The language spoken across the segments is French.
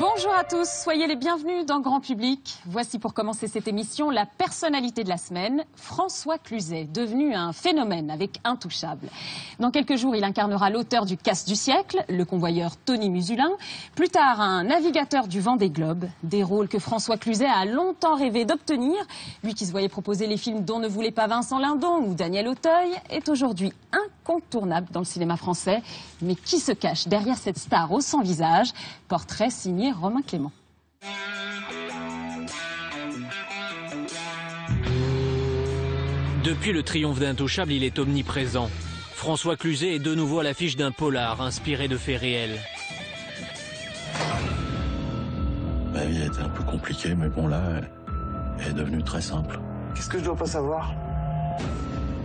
Bonjour à tous, soyez les bienvenus dans Grand Public. Voici pour commencer cette émission la personnalité de la semaine, François Cluzet, devenu un phénomène avec Intouchable. Dans quelques jours, il incarnera l'auteur du Casse du siècle, le convoyeur Tony Musulin, plus tard un navigateur du Vendée Globe, des rôles que François Cluzet a longtemps rêvé d'obtenir. Lui qui se voyait proposer les films dont ne voulait pas Vincent Lindon ou Daniel Auteuil, est aujourd'hui incontournable dans le cinéma français. Mais qui se cache derrière cette star au sans visage? Portrait signé Romain Clément. Depuis le triomphe d'Intouchable, il est omniprésent. François Cluzet est de nouveau à l'affiche d'un polar inspiré de faits réels. Ma vie a été un peu compliquée, mais bon là, elle est devenue très simple. Qu'est-ce que je dois pas savoir?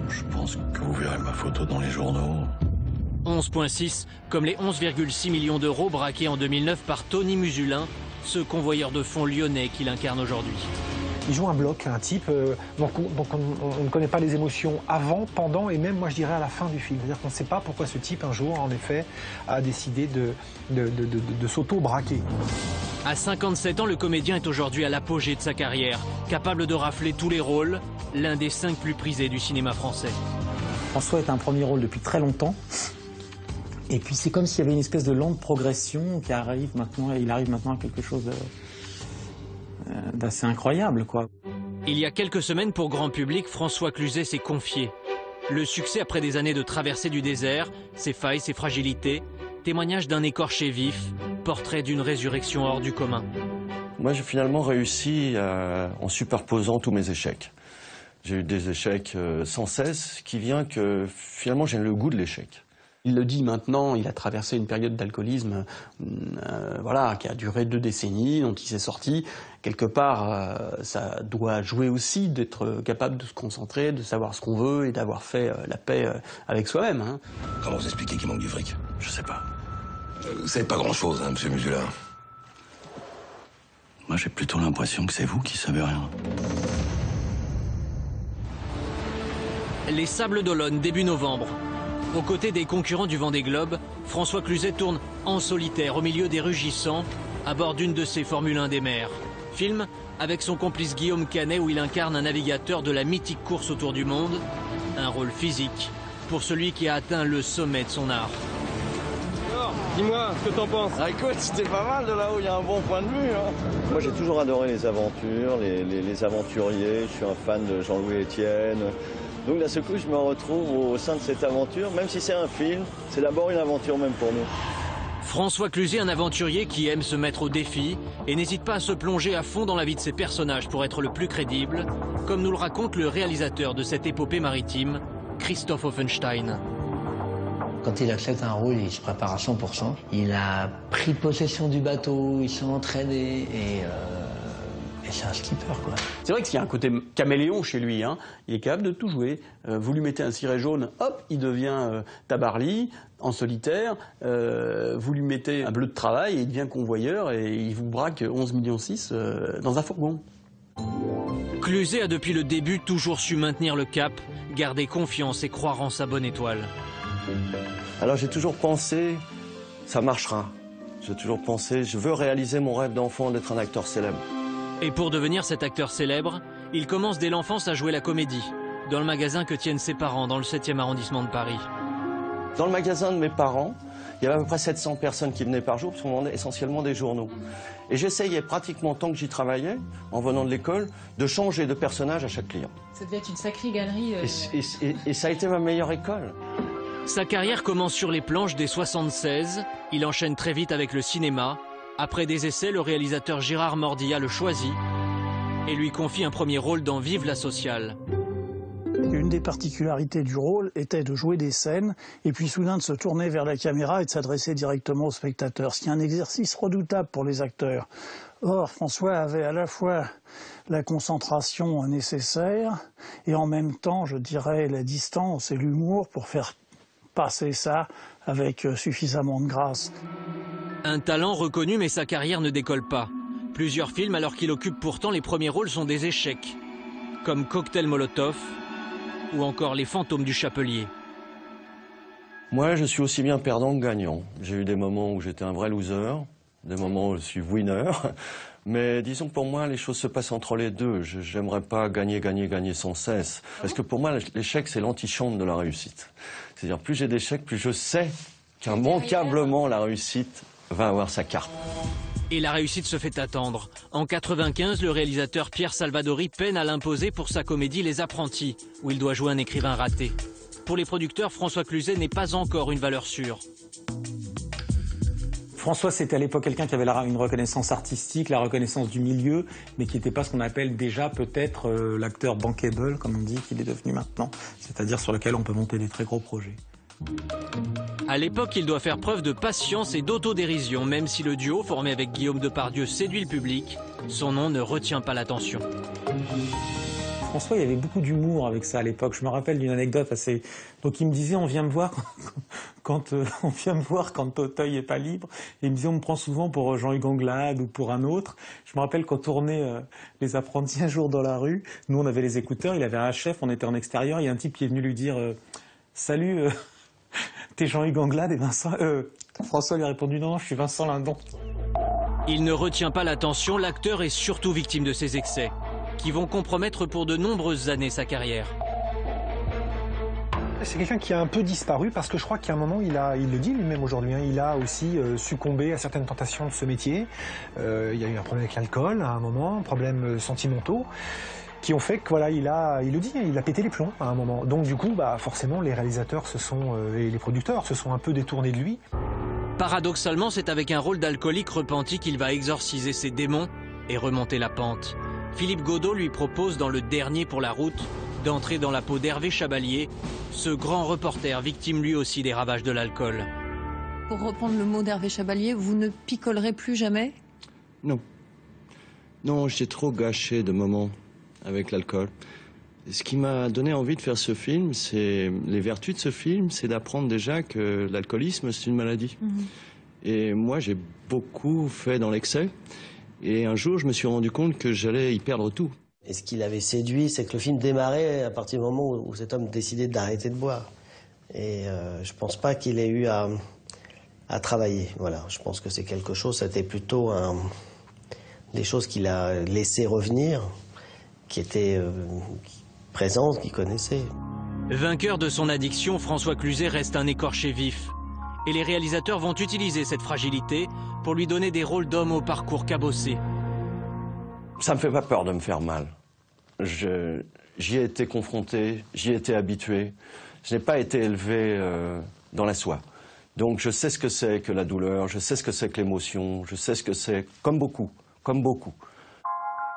Je pense que vous verrez ma photo dans les journaux. 11,6, comme les 11,6 millions d'euros braqués en 2009 par Tony Musulin, ce convoyeur de fonds lyonnais qu'il incarne aujourd'hui. Il joue un bloc, un type, donc on ne connaît pas les émotions avant, pendant et même, moi je dirais, à la fin du film. C'est-à-dire qu'on ne sait pas pourquoi ce type, un jour, en effet, a décidé de s'auto-braquer. À 57 ans, le comédien est aujourd'hui à l'apogée de sa carrière, capable de rafler tous les rôles, l'un des 5 plus prisés du cinéma français. François est un premier rôle depuis très longtemps. Et puis c'est comme s'il y avait une espèce de lente progression qui arrive maintenant, et il arrive maintenant à quelque chose d'assez incroyable, quoi. Il y a quelques semaines, pour grand public, François Cluzet s'est confié. Le succès après des années de traversée du désert, ses failles, ses fragilités, témoignage d'un écorché vif, portrait d'une résurrection hors du commun. Moi, j'ai finalement réussi en superposant tous mes échecs. J'ai eu des échecs sans cesse, qui vient que finalement j'ai le goût de l'échec. Il le dit maintenant, il a traversé une période d'alcoolisme voilà, qui a duré 2 décennies, dont il s'est sorti. Quelque part, ça doit jouer aussi d'être capable de se concentrer, de savoir ce qu'on veut et d'avoir fait la paix avec soi-même. Hein. Comment vous expliquez qu'il manque du fric? Je sais pas. Vous savez pas grand-chose, hein, monsieur Musulin. Moi, j'ai plutôt l'impression que c'est vous qui savez rien. Les Sables d'Olonne, début novembre. Aux côtés des concurrents du Vendée Globe, François Cluzet tourne en solitaire au milieu des rugissants, à bord d'une de ses Formule 1 des mers. Film avec son complice Guillaume Canet où il incarne un navigateur de la mythique course autour du monde. Un rôle physique pour celui qui a atteint le sommet de son art. Alors, dis-moi ce que t'en penses. Ah, écoute, c'était pas mal de là-haut, il y a un bon point de vue. Hein. Moi j'ai toujours adoré les aventures, les aventuriers, je suis un fan de Jean-Louis Etienne. Donc d'un seul coup, je me retrouve au sein de cette aventure, même si c'est un film, c'est d'abord une aventure même pour nous. François Cluzet, un aventurier qui aime se mettre au défi et n'hésite pas à se plonger à fond dans la vie de ses personnages pour être le plus crédible, comme nous le raconte le réalisateur de cette épopée maritime, Christoph Offenstein. Quand il accepte un rôle, il se prépare à 100%. Il a pris possession du bateau, il s'est entraîné et c'est un skipper, quoi. C'est vrai qu'il y a un côté caméléon chez lui. Hein. Il est capable de tout jouer. Vous lui mettez un ciré jaune, hop, il devient Tabarly en solitaire. Vous lui mettez un bleu de travail et il devient convoyeur et il vous braque 11,6 millions dans un fourgon. Cluzet a depuis le début toujours su maintenir le cap, garder confiance et croire en sa bonne étoile. Alors j'ai toujours pensé, ça marchera. J'ai toujours pensé, je veux réaliser mon rêve d'enfant d'être un acteur célèbre. Et pour devenir cet acteur célèbre, il commence dès l'enfance à jouer la comédie, dans le magasin que tiennent ses parents dans le 7e arrondissement de Paris. Dans le magasin de mes parents, il y avait à peu près 700 personnes qui venaient par jour, parce qu'on vendait essentiellement des journaux. Et j'essayais pratiquement, tant que j'y travaillais, en venant de l'école, de changer de personnage à chaque client. Ça devait être une sacrée galerie. Et ça a été ma meilleure école. Sa carrière commence sur les planches dès 1976, il enchaîne très vite avec le cinéma. Après des essais, le réalisateur Gérard Mordillat le choisit et lui confie un premier rôle dans Vive la sociale. Une des particularités du rôle était de jouer des scènes et puis soudain de se tourner vers la caméra et de s'adresser directement au spectateur, ce qui est un exercice redoutable pour les acteurs. Or, François avait à la fois la concentration nécessaire et en même temps, je dirais, la distance et l'humour pour faire passer ça avec suffisamment de grâce. Un talent reconnu, mais sa carrière ne décolle pas. Plusieurs films, alors qu'il occupe pourtant les premiers rôles, sont des échecs. Comme Cocktail Molotov ou encore Les Fantômes du Chapelier. Moi, je suis aussi bien perdant que gagnant. J'ai eu des moments où j'étais un vrai loser, des moments où je suis winner. Mais disons que pour moi, les choses se passent entre les deux. J'aimerais pas gagner sans cesse. Parce que pour moi, l'échec, c'est l'antichambre de la réussite. C'est-à-dire, plus j'ai d'échecs, plus je sais qu'immanquablement, la réussite va avoir sa carte. Et la réussite se fait attendre. En 1995, le réalisateur Pierre Salvadori peine à l'imposer pour sa comédie Les Apprentis, où il doit jouer un écrivain raté. Pour les producteurs, François Cluzet n'est pas encore une valeur sûre. François, c'était à l'époque quelqu'un qui avait une reconnaissance artistique, la reconnaissance du milieu, mais qui n'était pas ce qu'on appelle déjà peut-être l'acteur bankable, comme on dit, qu'il est devenu maintenant, c'est-à-dire sur lequel on peut monter des très gros projets. À l'époque, il doit faire preuve de patience et d'autodérision, même si le duo formé avec Guillaume Depardieu séduit le public, son nom ne retient pas l'attention. François, il y avait beaucoup d'humour avec ça à l'époque. Je me rappelle d'une anecdote assez... Donc il me disait, on vient me voir quand Auteuil est pas libre. Et il me disait, on me prend souvent pour Jean-Hugues Anglade ou pour un autre. Je me rappelle quand tournait Les Apprentis un jour dans la rue, nous on avait les écouteurs, il avait un chef, on était en extérieur, il y a un type qui est venu lui dire salut, t'es Jean-Hugues Anglade? Et François lui a répondu non, je suis Vincent Lindon. Il ne retient pas l'attention, l'acteur est surtout victime de ses excès, qui vont compromettre pour de nombreuses années sa carrière. C'est quelqu'un qui a un peu disparu parce que je crois qu'à un moment, il le dit lui-même aujourd'hui, hein, il a aussi succombé à certaines tentations de ce métier. Il y a eu un problème avec l'alcool à un moment, problèmes sentimentaux, qui ont fait que voilà, il le dit, il a pété les plombs à un moment. Donc du coup, forcément, les réalisateurs et les producteurs se sont un peu détournés de lui. Paradoxalement, c'est avec un rôle d'alcoolique repenti qu'il va exorciser ses démons et remonter la pente. Philippe Godot lui propose dans Le Dernier pour la route d'entrer dans la peau d'Hervé Chabalier, ce grand reporter victime lui aussi des ravages de l'alcool. Pour reprendre le mot d'Hervé Chabalier, vous ne picolerez plus jamais? Non. Non, j'ai trop gâché de moments avec l'alcool. Ce qui m'a donné envie de faire ce film, c'est les vertus de ce film, c'est d'apprendre déjà que l'alcoolisme, c'est une maladie. Et moi, j'ai beaucoup fait dans l'excès. Et un jour, je me suis rendu compte que j'allais y perdre tout. Et ce qui l'avait séduit, c'est que le film démarrait à partir du moment où cet homme décidait d'arrêter de boire. Et je pense pas qu'il ait eu à travailler. Voilà, je pense que c'est quelque chose, c'était plutôt des choses qu'il a laissé revenir, qui étaient présentes, qu'il connaissait. Vainqueur de son addiction, François Cluzet reste un écorché vif. Et les réalisateurs vont utiliser cette fragilité pour lui donner des rôles d'hommes au parcours cabossé. Ça me fait pas peur de me faire mal. J'y ai été confronté, j'y ai été habitué. Je n'ai pas été élevé dans la soie. Donc je sais ce que c'est que la douleur, je sais ce que c'est que l'émotion, je sais ce que c'est, comme beaucoup.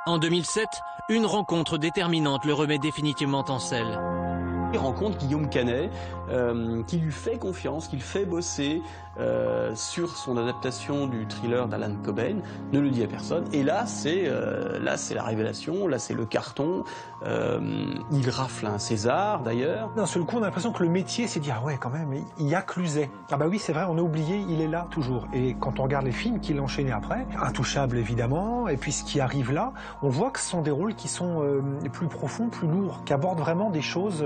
En 2007, une rencontre déterminante le remet définitivement en selle. Il rencontre Guillaume Canet, qui lui fait confiance, qui le fait bosser sur son adaptation du thriller d'Alan Coben, ne le dit à personne. Et là, c'est la révélation, là, c'est le carton. Il rafle un César, d'ailleurs. D'un seul coup, on a l'impression que le métier s'est dit « Ah ouais, quand même, il y a Cluzet ». Ah bah oui, c'est vrai, on a oublié, il est là, toujours. Et quand on regarde les films qu'il a enchaînés après, Intouchable, évidemment, et puis ce qui arrive là, on voit que ce sont des rôles qui sont plus profonds, plus lourds, qui abordent vraiment des choses...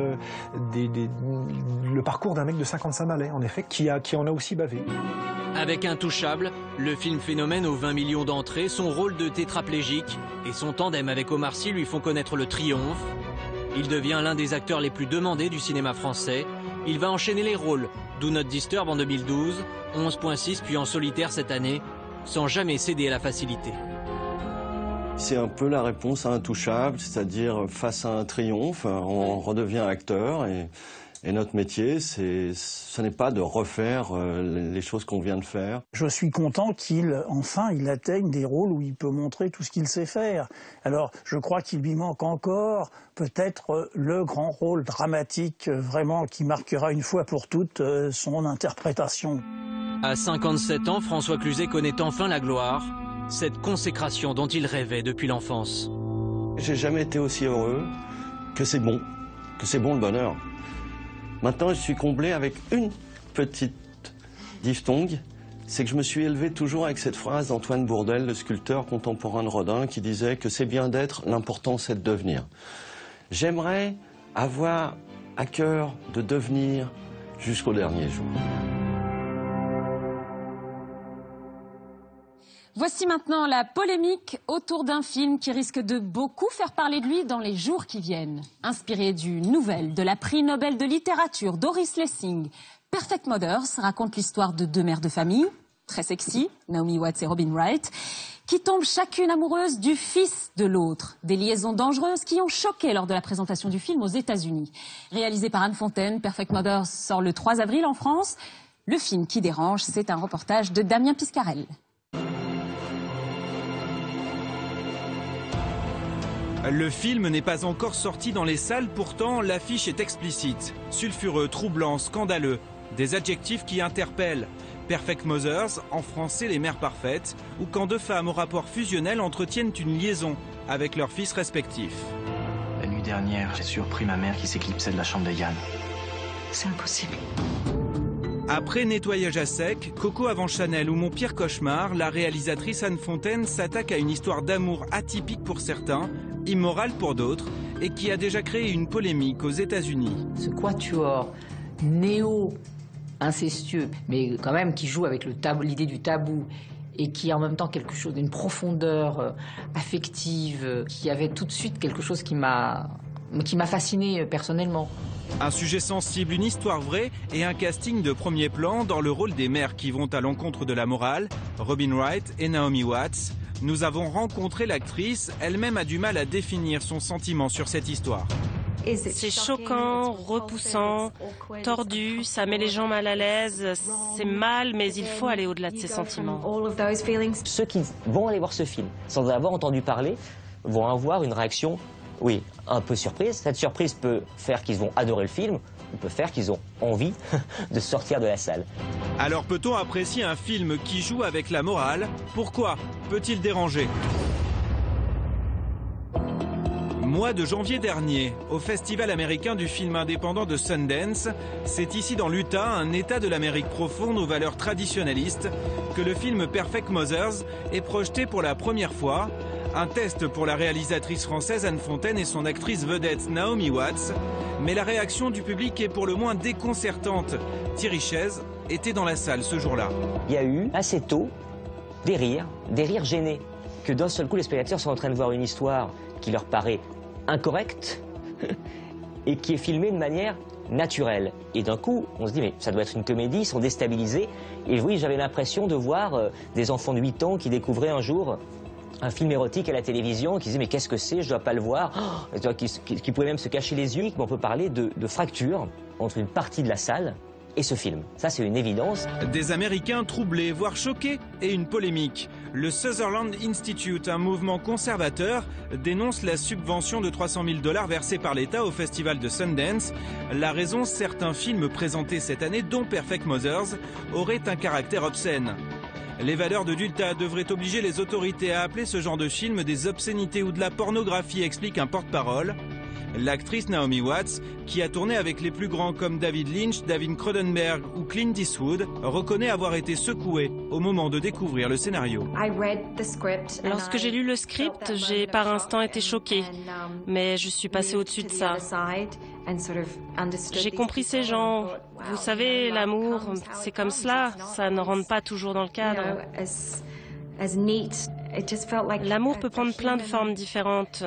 le parcours d'un mec de 55 balais, en effet, qui en a aussi bavé. Avec Intouchable, le film phénomène aux 20 millions d'entrées, son rôle de tétraplégique et son tandem avec Omar Sy lui font connaître le triomphe. Il devient l'un des acteurs les plus demandés du cinéma français. Il va enchaîner les rôles, Do Not Disturb en 2012, 11.6 puis en solitaire cette année, sans jamais céder à la facilité. C'est un peu la réponse à Intouchable, c'est-à-dire face à un triomphe, on redevient acteur et notre métier, ce n'est pas de refaire les choses qu'on vient de faire. Je suis content qu'il atteigne des rôles où il peut montrer tout ce qu'il sait faire. Alors, je crois qu'il lui manque encore peut-être le grand rôle dramatique, vraiment, qui marquera une fois pour toutes son interprétation. À 57 ans, François Cluzet connaît enfin la gloire, cette consécration dont il rêvait depuis l'enfance. J'ai jamais été aussi heureux que c'est bon le bonheur. Maintenant, je suis comblé avec une petite diphtongue, c'est que je me suis élevé toujours avec cette phrase d'Antoine Bourdelle, le sculpteur contemporain de Rodin, qui disait que c'est bien d'être, l'important c'est de devenir. J'aimerais avoir à cœur de devenir jusqu'au dernier jour. Voici maintenant la polémique autour d'un film qui risque de beaucoup faire parler de lui dans les jours qui viennent. Inspiré d'une nouvelle de la prix Nobel de littérature Doris Lessing, Perfect Mothers raconte l'histoire de deux mères de famille, très sexy, Naomi Watts et Robin Wright, qui tombent chacune amoureuse du fils de l'autre. Des liaisons dangereuses qui ont choqué lors de la présentation du film aux États-Unis. Réalisé par Anne Fontaine, Perfect Mothers sort le 3 avril en France. Le film qui dérange, c'est un reportage de Damien Piscarel. Le film n'est pas encore sorti dans les salles, pourtant l'affiche est explicite. Sulfureux, troublant, scandaleux, des adjectifs qui interpellent. Perfect Mothers, en français les mères parfaites, ou quand deux femmes au rapport fusionnel entretiennent une liaison avec leurs fils respectifs. La nuit dernière, j'ai surpris ma mère qui s'éclipsait de la chambre de Yann. C'est impossible. Après Nettoyage à sec, Coco avant Chanel ou Mon pire cauchemar, la réalisatrice Anne Fontaine s'attaque à une histoire d'amour atypique pour certains, immorale pour d'autres, et qui a déjà créé une polémique aux États-Unis. Ce quatuor néo-incestueux, mais quand même qui joue avec l'idée du tabou, et qui a en même temps quelque chose d'une profondeur affective, qui avait tout de suite quelque chose qui m'a fasciné personnellement. Un sujet sensible, une histoire vraie et un casting de premier plan dans le rôle des mères qui vont à l'encontre de la morale, Robin Wright et Naomi Watts. Nous avons rencontré l'actrice, elle-même a du mal à définir son sentiment sur cette histoire. C'est choquant, repoussant, tordu, ça met les gens mal à l'aise, c'est mal, mais il faut aller au-delà de ces sentiments. Ceux qui vont aller voir ce film, sans avoir entendu parler, vont avoir une réaction, oui, un peu surprise. Cette surprise peut faire qu'ils vont adorer le film, ou peut faire qu'ils ont envie de sortir de la salle. Alors peut-on apprécier un film qui joue avec la morale? Pourquoi peut-il déranger? Mois de janvier dernier, au Festival américain du film indépendant de Sundance, c'est ici dans l'Utah, un état de l'Amérique profonde aux valeurs traditionnalistes, que le film Perfect Mothers est projeté pour la première fois. Un test pour la réalisatrice française Anne Fontaine et son actrice vedette Naomi Watts. Mais la réaction du public est pour le moins déconcertante. Thierry Chaise était dans la salle ce jour-là. Il y a eu assez tôt des rires gênés. Que d'un seul coup les spectateurs sont en train de voir une histoire qui leur paraît incorrecte et qui est filmée de manière naturelle. Et d'un coup, on se dit mais ça doit être une comédie, ils sont déstabilisés. Et oui, j'avais l'impression de voir des enfants de 8 ans qui découvraient un jour un film érotique à la télévision, qui disaient mais qu'est-ce que c'est, je dois pas le voir, qui pouvaient même se cacher les yeux. On peut parler de fracture entre une partie de la salle et ce film. Ça, c'est une évidence. Des Américains troublés, voire choqués, et une polémique. Le Sutherland Institute, un mouvement conservateur, dénonce la subvention de $300 000 versée par l'État au festival de Sundance. La raison, certains films présentés cette année, dont Perfect Mothers, auraient un caractère obscène. Les valeurs de l'Utah devraient obliger les autorités à appeler ce genre de film des obscénités ou de la pornographie, explique un porte-parole. L'actrice Naomi Watts, qui a tourné avec les plus grands comme David Lynch, David Cronenberg ou Clint Eastwood, reconnaît avoir été secouée au moment de découvrir le scénario. Lorsque j'ai lu le script, j'ai par instant été choquée, mais je suis passée au-dessus de ça. J'ai compris ces gens. Vous savez, l'amour, c'est comme cela, ça ne rentre pas toujours dans le cadre. L'amour peut prendre plein de formes différentes.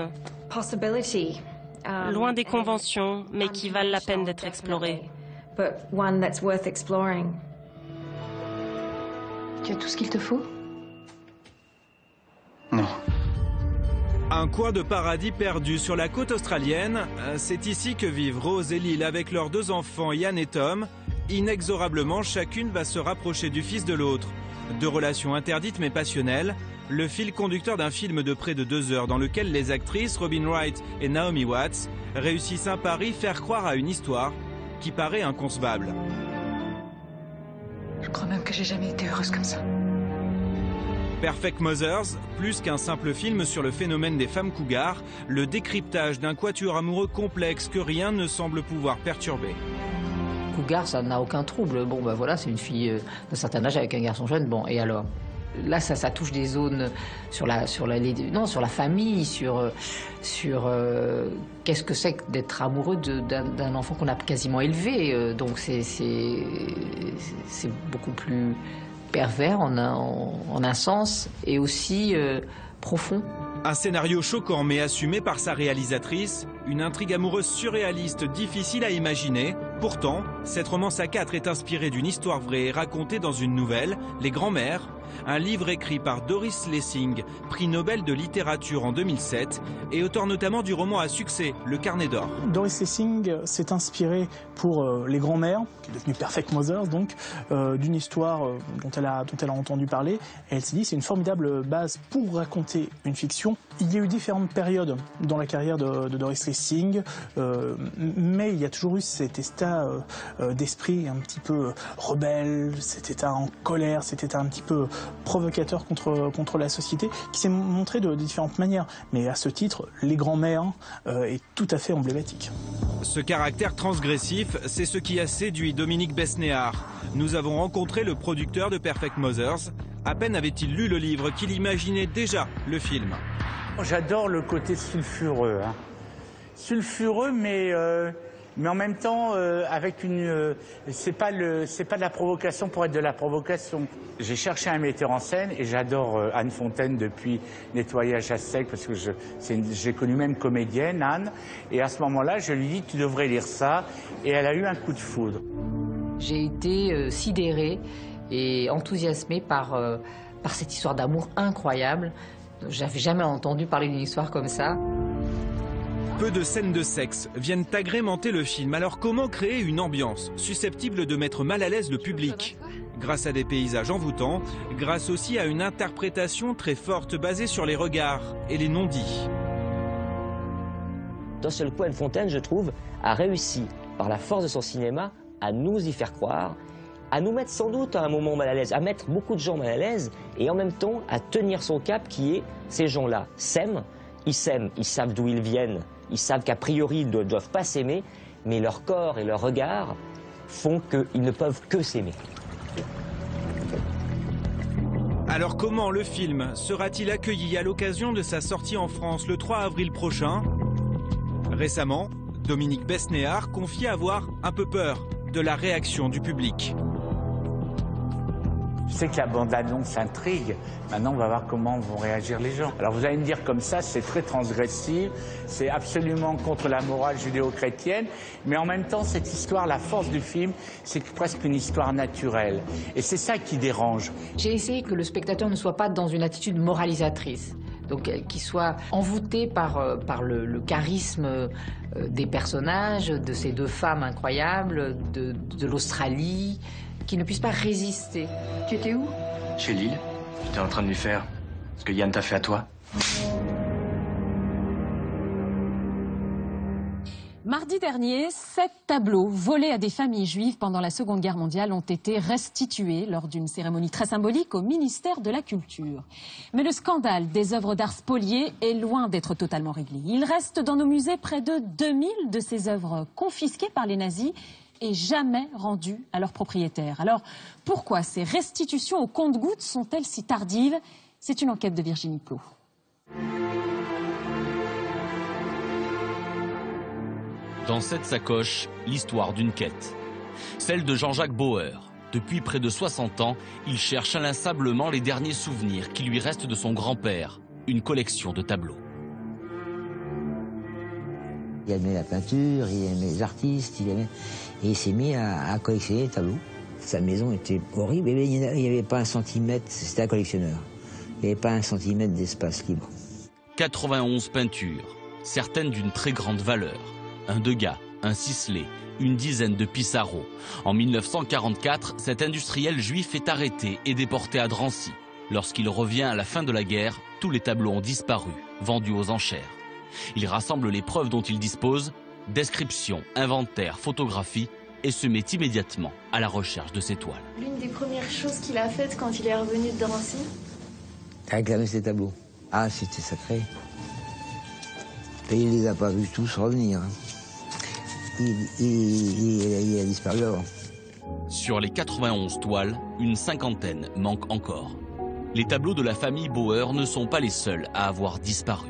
Loin des conventions, mais qui valent la peine d'être explorées. Tu as tout ce qu'il te faut? Non. Un coin de paradis perdu sur la côte australienne, c'est ici que vivent Rose et Lyle avec leurs 2 enfants Yann et Tom. Inexorablement, chacune va se rapprocher du fils de l'autre. 2 relations interdites mais passionnelles. Le fil conducteur d'un film de près de 2 heures dans lequel les actrices Robin Wright et Naomi Watts réussissent un pari, faire croire à une histoire qui paraît inconcevable. Je crois même que j'ai jamais été heureuse comme ça. Perfect Mothers, plus qu'un simple film sur le phénomène des femmes cougars, le décryptage d'un quatuor amoureux complexe que rien ne semble pouvoir perturber. cougar, ça n'a aucun trouble. Bon, ben voilà, c'est une fille d'un certain âge avec un garçon jeune. Bon, et alors? Là, ça touche des zones sur la famille, sur qu'est-ce que c'est que d'être amoureux d'un enfant qu'on a quasiment élevé. Donc c'est beaucoup plus pervers en un sens et aussi profond. Un scénario choquant mais assumé par sa réalisatrice, une intrigue amoureuse surréaliste difficile à imaginer. Pourtant, cette romance à 4 est inspirée d'une histoire vraie racontée dans une nouvelle, Les Grands-Mères, un livre écrit par Doris Lessing, prix Nobel de littérature en 2007 et auteur notamment du roman à succès Le Carnet d'or. Doris Lessing s'est inspirée pour Les Grands-Mères, qui est devenue Perfect Mothers, donc d'une histoire dont elle a entendu parler. Et elle s'est dit c'est une formidable base pour raconter une fiction. Il y a eu différentes périodes dans la carrière de Doris Lessing, mais il y a toujours eu cet état d'esprit un petit peu rebelle, cet état en colère, cet état un petit peu provocateur contre la société, qui s'est montré de différentes manières. Mais à ce titre, Les Grands-Mères est tout à fait emblématique. Ce caractère transgressif, c'est ce qui a séduit Dominique Besnéard. Nous avons rencontré le producteur de Perfect Mothers. À peine avait-il lu le livre qu'il imaginait déjà le film. J'adore le côté sulfureux. Hein. Sulfureux, mais en même temps, avec une, c'est pas de la provocation pour être de la provocation. J'ai cherché un metteur en scène et j'adore Anne Fontaine depuis Nettoyage à sec parce que j'ai connu même comédienne Anne. Et à ce moment-là, je lui dis tu devrais lire ça et elle a eu un coup de foudre. J'ai été sidérée et enthousiasmée par cette histoire d'amour incroyable. J'avais jamais entendu parler d'une histoire comme ça. Peu de scènes de sexe viennent agrémenter le film. Alors comment créer une ambiance susceptible de mettre mal à l'aise le public? Grâce à des paysages envoûtants, grâce aussi à une interprétation très forte basée sur les regards et les non-dits. D'un seul coup, Anne Fontaine, je trouve, a réussi, par la force de son cinéma, à nous y faire croire, à nous mettre sans doute à un moment mal à l'aise, à mettre beaucoup de gens mal à l'aise, et en même temps à tenir son cap qui est, ces gens-là s'aiment, ils savent d'où ils viennent, ils savent qu'a priori ils ne doivent pas s'aimer, mais leur corps et leur regard font qu'ils ne peuvent que s'aimer. Alors comment le film sera-t-il accueilli à l'occasion de sa sortie en France le 3 avril prochain? Récemment, Dominique Besnéard confiait avoir un peu peur de la réaction du public. Je sais que la bande-annonce intrigue. Maintenant, on va voir comment vont réagir les gens. Alors, vous allez me dire comme ça, c'est très transgressif, c'est absolument contre la morale judéo-chrétienne, mais en même temps, cette histoire, la force du film, c'est presque une histoire naturelle. Et c'est ça qui dérange. J'ai essayé que le spectateur ne soit pas dans une attitude moralisatrice, donc qu'il soit envoûté par le charisme des personnages, de ces deux femmes incroyables, de l'Australie, qui ne puisse pas résister. Tu étais où? Chez Lille. J'étais en train de lui faire ce que Yann t'a fait à toi. Mardi dernier, 7 tableaux volés à des familles juives pendant la Seconde Guerre mondiale ont été restitués lors d'une cérémonie très symbolique au ministère de la Culture. Mais le scandale des œuvres d'art spoliées est loin d'être totalement réglé. Il reste dans nos musées près de 2000 de ces œuvres confisquées par les nazis et jamais rendues à leurs propriétaires. Alors, pourquoi ces restitutions au compte-gouttes sont-elles si tardives? C'est une enquête de Virginie Plot. Dans cette sacoche, l'histoire d'une quête. Celle de Jean-Jacques Bauer. Depuis près de 60 ans, il cherche inlassablement les derniers souvenirs qui lui restent de son grand-père, une collection de tableaux. Il aimait la peinture, il aimait les artistes, et il s'est mis à collectionner les tableaux. Sa maison était horrible, et il n'y avait pas un centimètre, c'était un collectionneur, il n'y avait pas un centimètre d'espace libre. 91 peintures, certaines d'une très grande valeur. Un Degas, un Sisley, une dizaine de Pissarro. En 1944, cet industriel juif est arrêté et déporté à Drancy. Lorsqu'il revient à la fin de la guerre, tous les tableaux ont disparu, vendus aux enchères. Il rassemble les preuves dont il dispose, description, inventaire, photographie, et se met immédiatement à la recherche de ses toiles. L'une des premières choses qu'il a faites quand il est revenu de Drancy? Réclamer ses tableaux. Ah, c'était sacré. Et il les a pas vus tous revenir. il a disparu avant. Sur les 91 toiles, une cinquantaine manquent encore. Les tableaux de la famille Bauer ne sont pas les seuls à avoir disparu.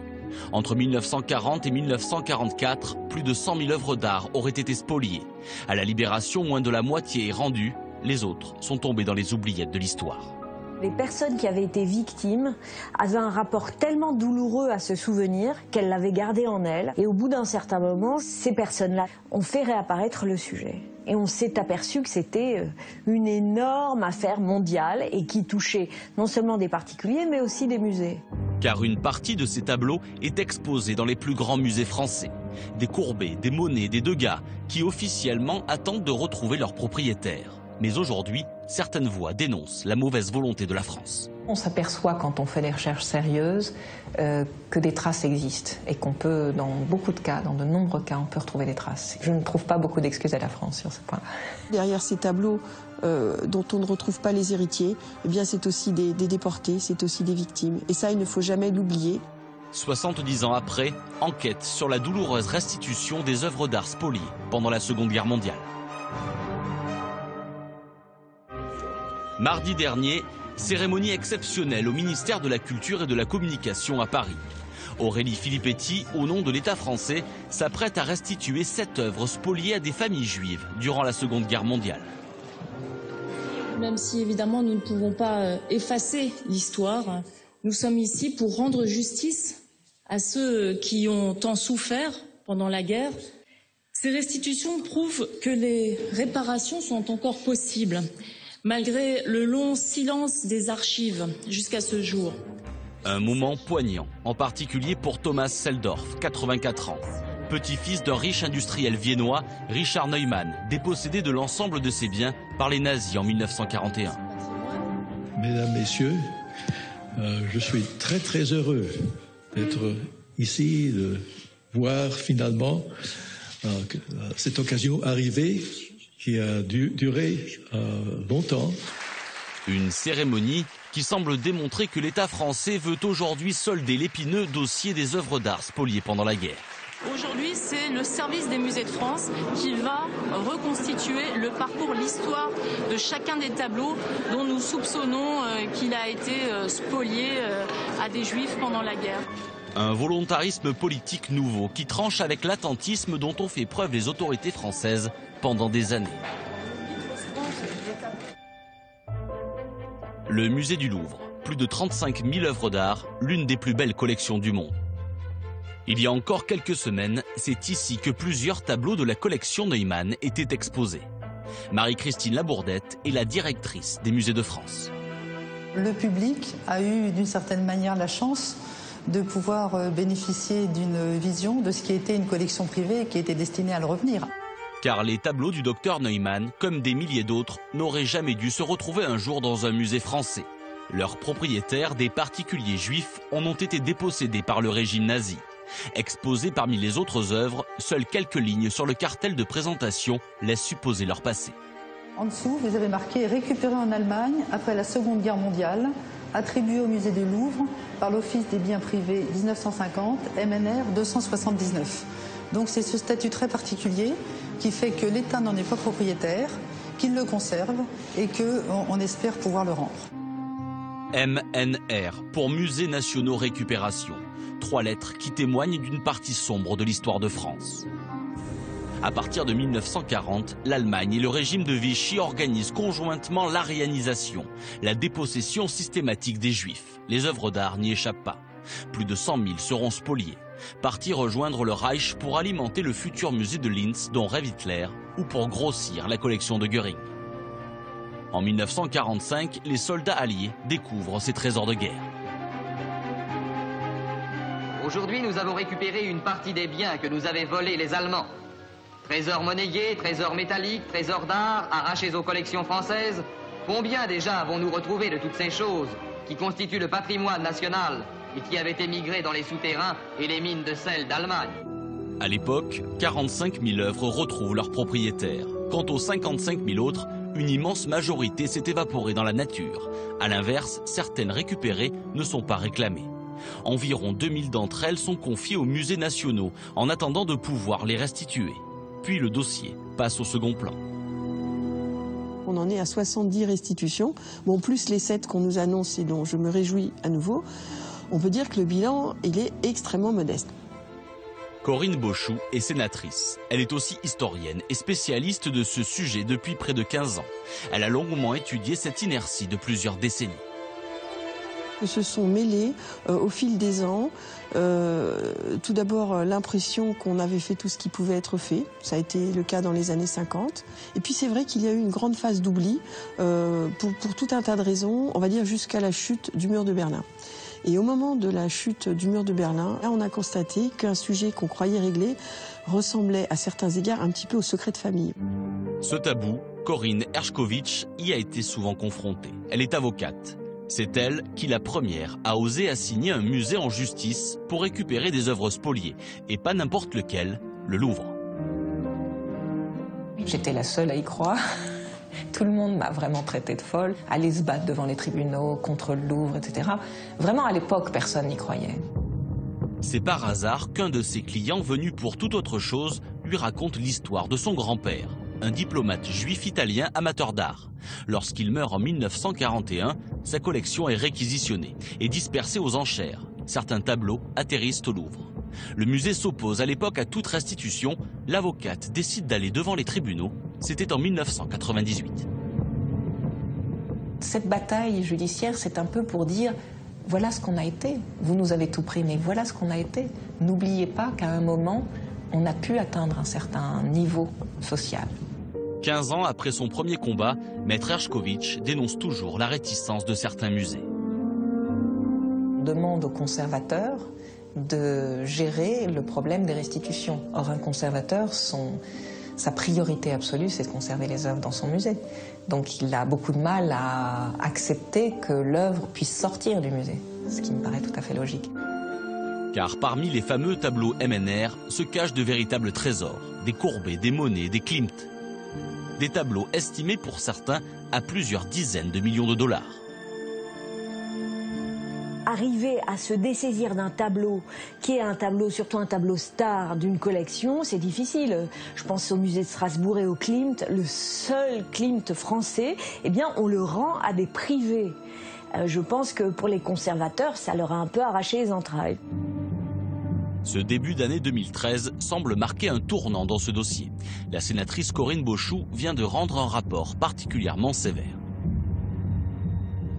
Entre 1940 et 1944, plus de 100 000 œuvres d'art auraient été spoliées. À la Libération, moins de la moitié est rendue. Les autres sont tombés dans les oubliettes de l'histoire. Les personnes qui avaient été victimes avaient un rapport tellement douloureux à ce souvenir qu'elles l'avaient gardé en elles. Et au bout d'un certain moment, ces personnes-là ont fait réapparaître le sujet. Et on s'est aperçu que c'était une énorme affaire mondiale et qui touchait non seulement des particuliers, mais aussi des musées. Car une partie de ces tableaux est exposée dans les plus grands musées français. Des Courbet, des Monet, des Degas, qui officiellement attendent de retrouver leurs propriétaires. Mais aujourd'hui, certaines voix dénoncent la mauvaise volonté de la France. On s'aperçoit quand on fait des recherches sérieuses que des traces existent et qu'on peut, dans beaucoup de cas, dans de nombreux cas, on peut retrouver des traces. Je ne trouve pas beaucoup d'excuses à la France sur ce point-là. Derrière ces tableaux dont on ne retrouve pas les héritiers, eh bien c'est aussi des déportés, c'est aussi des victimes. Et ça, il ne faut jamais l'oublier. 70 ans après, enquête sur la douloureuse restitution des œuvres d'art spoliées pendant la Seconde Guerre mondiale. Mardi dernier, cérémonie exceptionnelle au ministère de la Culture et de la Communication à Paris. Aurélie Filippetti, au nom de l'État français, s'apprête à restituer 7 œuvres spoliées à des familles juives durant la Seconde Guerre mondiale. Même si évidemment nous ne pouvons pas effacer l'histoire, nous sommes ici pour rendre justice à ceux qui ont tant souffert pendant la guerre. Ces restitutions prouvent que les réparations sont encore possibles, malgré le long silence des archives jusqu'à ce jour. Un moment poignant, en particulier pour Thomas Seldorf, 84 ans. Petit-fils d'un riche industriel viennois, Richard Neumann, dépossédé de l'ensemble de ses biens par les nazis en 1941. Mesdames, Messieurs, je suis très très heureux d'être ici, de voir finalement cette occasion arriver qui a duré longtemps. Une cérémonie qui semble démontrer que l'État français veut aujourd'hui solder l'épineux dossier des œuvres d'art spoliées pendant la guerre. Aujourd'hui, c'est le service des musées de France qui va reconstituer le parcours, l'histoire de chacun des tableaux dont nous soupçonnons qu'il a été spolié à des juifs pendant la guerre. Un volontarisme politique nouveau qui tranche avec l'attentisme dont ont fait preuve les autorités françaises pendant des années. Le musée du Louvre, plus de 35 000 œuvres d'art, l'une des plus belles collections du monde. Il y a encore quelques semaines, c'est ici que plusieurs tableaux de la collection Neumann étaient exposés. Marie-Christine Labourdette est la directrice des musées de France. Le public a eu d'une certaine manière la chance de pouvoir bénéficier d'une vision de ce qui était une collection privée et qui était destinée à le revenir. Car les tableaux du docteur Neumann, comme des milliers d'autres, n'auraient jamais dû se retrouver un jour dans un musée français. Leurs propriétaires, des particuliers juifs, en ont été dépossédés par le régime nazi. Exposés parmi les autres œuvres, seules quelques lignes sur le cartel de présentation laissent supposer leur passé. En dessous, vous avez marqué « Récupéré en Allemagne après la Seconde Guerre mondiale, attribué au musée du Louvre par l'Office des biens privés 1950, MNR 279 ». Donc c'est ce statut très particulier qui fait que l'État n'en est pas propriétaire, qu'il le conserve et qu'on espère pouvoir le rendre. MNR, pour Musées Nationaux Récupération. 3 lettres qui témoignent d'une partie sombre de l'histoire de France. À partir de 1940, l'Allemagne et le régime de Vichy organisent conjointement l'arianisation, la dépossession systématique des Juifs. Les œuvres d'art n'y échappent pas. Plus de 100 000 seront spoliées. Partis rejoindre le Reich pour alimenter le futur musée de Linz dont rêve Hitler ou pour grossir la collection de Göring. En 1945, les soldats alliés découvrent ces trésors de guerre. Aujourd'hui, nous avons récupéré une partie des biens que nous avaient volés les Allemands. Trésors monnayés, trésors métalliques, trésors d'art, arrachés aux collections françaises. Combien déjà avons-nous retrouvé de toutes ces choses qui constituent le patrimoine national et qui avaient émigré dans les souterrains et les mines de sel d'Allemagne? À l'époque, 45 000 œuvres retrouvent leurs propriétaires. Quant aux 55 000 autres, une immense majorité s'est évaporée dans la nature. À l'inverse, certaines récupérées ne sont pas réclamées. Environ 2000 d'entre elles sont confiées aux musées nationaux en attendant de pouvoir les restituer. Puis le dossier passe au second plan. On en est à 70 restitutions, bon, plus les 7 qu'on nous annonce et dont je me réjouis à nouveau. On peut dire que le bilan, il est extrêmement modeste. Corinne Beauchou est sénatrice. Elle est aussi historienne et spécialiste de ce sujet depuis près de 15 ans. Elle a longuement étudié cette inertie de plusieurs décennies. Se sont mêlés au fil des ans. Tout d'abord l'impression qu'on avait fait tout ce qui pouvait être fait. Ça a été le cas dans les années 50. Et puis c'est vrai qu'il y a eu une grande phase d'oubli pour tout un tas de raisons, on va dire jusqu'à la chute du mur de Berlin. Et au moment de la chute du mur de Berlin, là, on a constaté qu'un sujet qu'on croyait réglé ressemblait à certains égards un petit peu au secret de famille. Ce tabou, Corinne Hershkovitch y a été souvent confrontée. Elle est avocate. C'est elle qui, la première, a osé assigner un musée en justice pour récupérer des œuvres spoliées. Et pas n'importe lequel, le Louvre. J'étais la seule à y croire. Tout le monde m'a vraiment traité de folle, aller se battre devant les tribunaux, contre le Louvre, etc. Vraiment, à l'époque, personne n'y croyait. C'est par hasard qu'un de ses clients, venu pour toute autre chose, lui raconte l'histoire de son grand-père, un diplomate juif italien amateur d'art. Lorsqu'il meurt en 1941, sa collection est réquisitionnée et dispersée aux enchères. Certains tableaux atterrissent au Louvre. Le musée s'oppose à l'époque à toute restitution. L'avocate décide d'aller devant les tribunaux. C'était en 1998. Cette bataille judiciaire, c'est un peu pour dire voilà ce qu'on a été. Vous nous avez tout pris, mais voilà ce qu'on a été. N'oubliez pas qu'à un moment, on a pu atteindre un certain niveau social. 15 ans après son premier combat, Maître Hershkovitch dénonce toujours la réticence de certains musées. On demande aux conservateurs de gérer le problème des restitutions. Or, un conservateur, sa priorité absolue, c'est de conserver les œuvres dans son musée. Donc il a beaucoup de mal à accepter que l'œuvre puisse sortir du musée, ce qui me paraît tout à fait logique. Car parmi les fameux tableaux MNR se cachent de véritables trésors, des Courbet, des Monet, des Klimt. Des tableaux estimés pour certains à plusieurs dizaines de millions de dollars. Arriver à se dessaisir d'un tableau qui est un tableau, surtout un tableau star d'une collection, c'est difficile. Je pense au musée de Strasbourg et au Klimt, le seul Klimt français, eh bien on le rend à des privés. Je pense que pour les conservateurs, ça leur a un peu arraché les entrailles. Ce début d'année 2013 semble marquer un tournant dans ce dossier. La sénatrice Corinne Beauchou vient de rendre un rapport particulièrement sévère.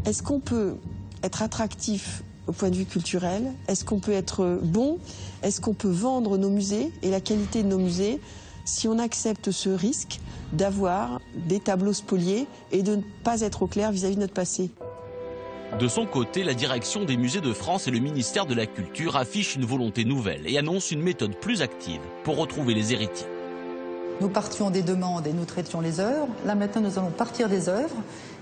Est-ce qu'on peut être attractif au point de vue culturel? Est-ce qu'on peut être bon? Est-ce qu'on peut vendre nos musées et la qualité de nos musées si on accepte ce risque d'avoir des tableaux spoliés et de ne pas être au clair vis-à-vis de notre passé? De son côté, la direction des musées de France et le ministère de la Culture affichent une volonté nouvelle et annoncent une méthode plus active pour retrouver les héritiers. Nous partions des demandes et nous traitions les œuvres. Là maintenant, nous allons partir des œuvres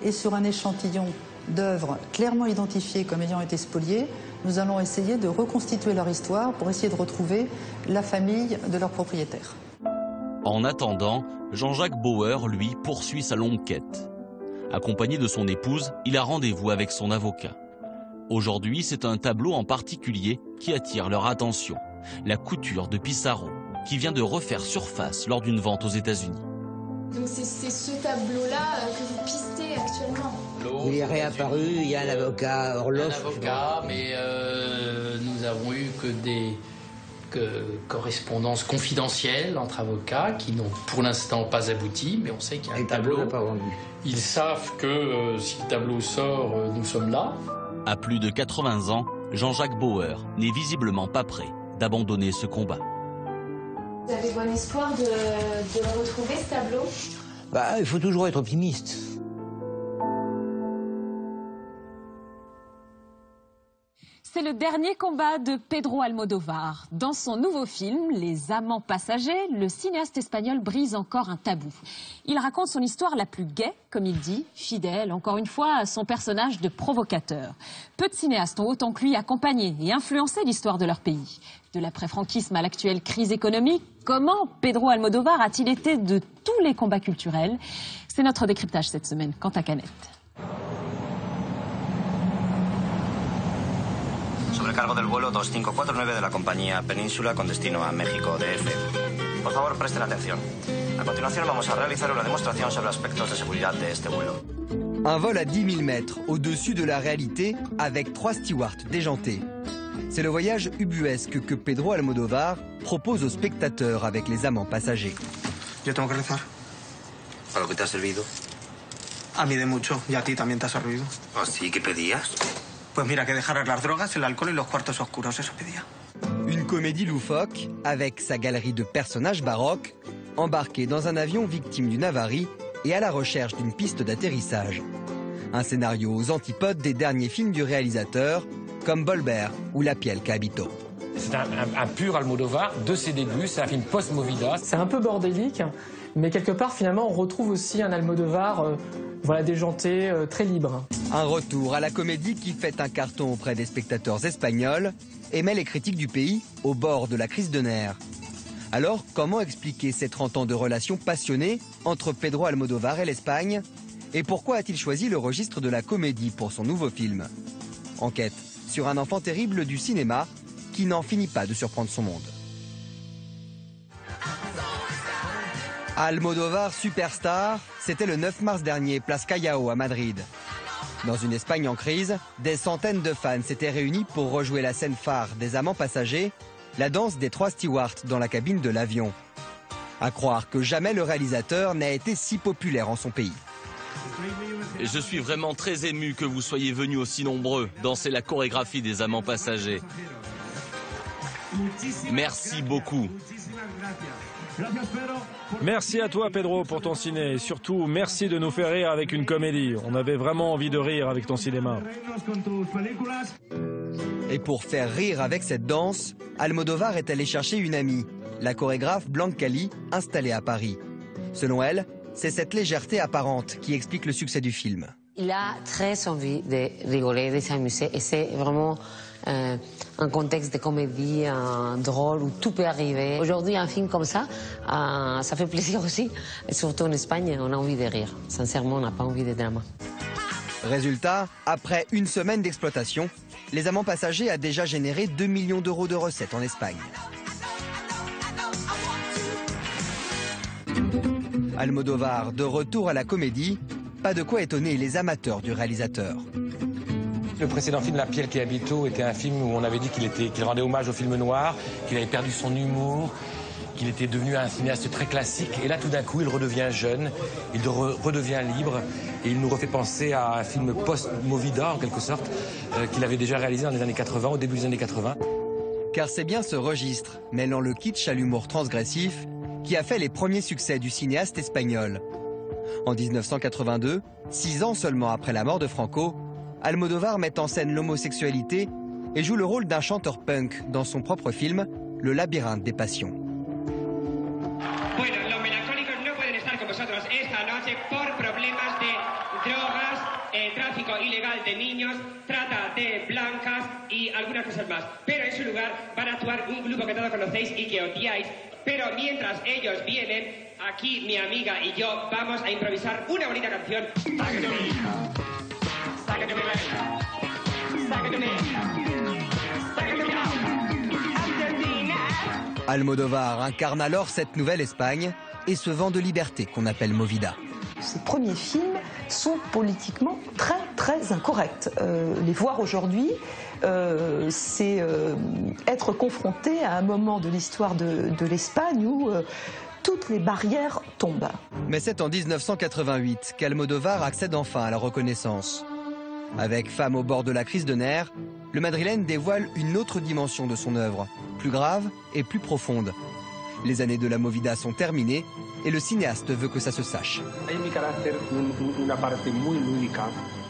et sur un échantillon d'œuvres clairement identifiées comme ayant été spoliées, nous allons essayer de reconstituer leur histoire pour essayer de retrouver la famille de leurs propriétaires. En attendant, Jean-Jacques Bauer, lui, poursuit sa longue quête. Accompagné de son épouse, il a rendez-vous avec son avocat. Aujourd'hui, c'est un tableau en particulier qui attire leur attention. La couture de Pissarro, qui vient de refaire surface lors d'une vente aux États-Unis. Donc c'est ce tableau-là que vous pistez actuellement? Il est réapparu, il y a un avocat Orloff. Un avocat, mais nous avons eu que des correspondances confidentielles entre avocats qui n'ont pour l'instant pas abouti, mais on sait qu'il y a un tableau. Pas vendu. Ils savent que si le tableau sort, nous sommes là. À plus de 80 ans, Jean-Jacques Bauer n'est visiblement pas prêt d'abandonner ce combat. Vous avez bon espoir de le retrouver, ce tableau? Il faut toujours être optimiste. C'est le dernier combat de Pedro Almodóvar. Dans son nouveau film, Les Amants passagers, le cinéaste espagnol brise encore un tabou. Il raconte son histoire la plus gaie, comme il dit, fidèle, encore une fois, à son personnage de provocateur. Peu de cinéastes ont autant que lui accompagné et influencé l'histoire de leur pays. De l'après-franquisme à l'actuelle crise économique, comment Pedro Almodóvar a-t-il été de tous les combats culturels? C'est notre décryptage cette semaine. Quant à Canette. Sobrecargo del vuelo 2549 de la compañía Península con destino a México DF. Por favor, presten atención. A continuación vamos a realizar una demostración sobre aspectos de seguridad de este vuelo. Un vol à 10 000 mètres au-dessus de la réalité avec 3 stewards déjantés. C'est le voyage ubuesque que Pedro Almodóvar propose aux spectateurs avec les amants passagers. Yo tengo que rezar. ¿Para lo que te ha servido? A mí de mucho, y a ti también te ha servido. ¿Ah, sí? ¿Qué pedías? Pues mira, que dejaras las drogas, el alcohol y los cuartos oscuros, eso pedía. Une comédie loufoque avec sa galerie de personnages baroques, embarqués dans un avion victime d'une avarie et à la recherche d'une piste d'atterrissage. Un scénario aux antipodes des derniers films du réalisateur, comme Bolbert ou La piel que habitó. C'est un pur Almodóvar de ses débuts, c'est un film post-Movida. C'est un peu bordélique, mais quelque part finalement on retrouve aussi un Almodóvar voilà, déjanté, très libre. Un retour à la comédie qui fait un carton auprès des spectateurs espagnols et met les critiques du pays au bord de la crise de nerfs. Alors, comment expliquer ces 30 ans de relations passionnées entre Pedro Almodóvar et l'Espagne? Et pourquoi a-t-il choisi le registre de la comédie pour son nouveau film? Enquête sur un enfant terrible du cinéma qui n'en finit pas de surprendre son monde. Almodóvar Superstar, c'était le 9 mars dernier, place Callao à Madrid. Dans une Espagne en crise, des centaines de fans s'étaient réunis pour rejouer la scène phare des amants passagers, la danse des 3 stewards dans la cabine de l'avion. À croire que jamais le réalisateur n'a été si populaire en son pays. Et je suis vraiment très ému que vous soyez venus aussi nombreux danser la chorégraphie des amants passagers. Merci beaucoup. Merci à toi Pedro pour ton ciné et surtout merci de nous faire rire avec une comédie. On avait vraiment envie de rire avec ton cinéma. Et pour faire rire avec cette danse, Almodóvar est allé chercher une amie, la chorégraphe Blanca Lee, installée à Paris. Selon elle, c'est cette légèreté apparente qui explique le succès du film. Il a très envie de rigoler, de s'amuser et c'est vraiment un contexte de comédie drôle où tout peut arriver. Aujourd'hui, un film comme ça, ça fait plaisir aussi. Et surtout en Espagne, on a envie de rire. Sincèrement, on n'a pas envie de drama. Résultat, après une semaine d'exploitation, Les Amants passagers a déjà généré 2 millions d'euros de recettes en Espagne. Almodóvar de retour à la comédie, pas de quoi étonner les amateurs du réalisateur. Le précédent film, La piel que habitó, était un film où on avait dit qu'il rendait hommage au film noir, qu'il avait perdu son humour, qu'il était devenu un cinéaste très classique. Et là, tout d'un coup, il redevient jeune, il redevient libre, et il nous refait penser à un film post-Movida, en quelque sorte, qu'il avait déjà réalisé dans les années 80, au début des années 80. Car c'est bien ce registre, mêlant le kitsch à l'humour transgressif, qui a fait les premiers succès du cinéaste espagnol. En 1982, 6 ans seulement après la mort de Franco, Almodóvar met en scène l'homosexualité et joue le rôle d'un chanteur punk dans son propre film, Le labyrinthe des passions. Bueno, los melancólicos no pueden estar con vosotros esta noche por problemas de drogas, tráfico ilegal de niños, trata de blancas y algunas cosas más. Pero en su lugar van a actuar un grupo que todos conocéis y que odiáis. Pero mientras ellos vienen, aquí mi amiga y yo vamos a improvisar una bonita canción. Almodóvar incarne alors cette nouvelle Espagne et ce vent de liberté qu'on appelle Movida. Ces premiers films sont politiquement très incorrects. Les voir aujourd'hui, c'est être confronté à un moment de l'histoire de l'Espagne où toutes les barrières tombent. Mais c'est en 1988 qu'Almodóvar accède enfin à la reconnaissance. Avec Femme au bord de la crise de nerfs, le Madrilène dévoile une autre dimension de son œuvre, plus grave et plus profonde. Les années de la Movida sont terminées et le cinéaste veut que ça se sache.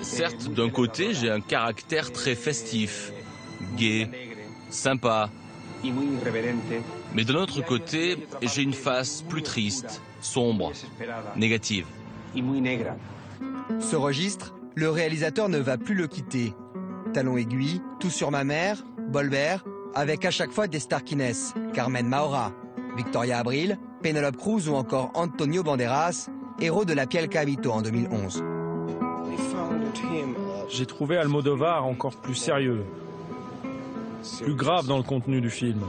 Certes, d'un côté, j'ai un caractère très festif, gai, sympa. Mais de l'autre côté, j'ai une face plus triste, sombre, négative. Ce registre, le réalisateur ne va plus le quitter. Talons aiguilles, Tout sur ma mère, Bolbert, avec à chaque fois des stars qui naissent, Carmen Maura, Victoria Abril, Penélope Cruz ou encore Antonio Banderas, héros de La piel que habitó en 2011. J'ai trouvé Almodóvar encore plus sérieux, plus grave dans le contenu du film.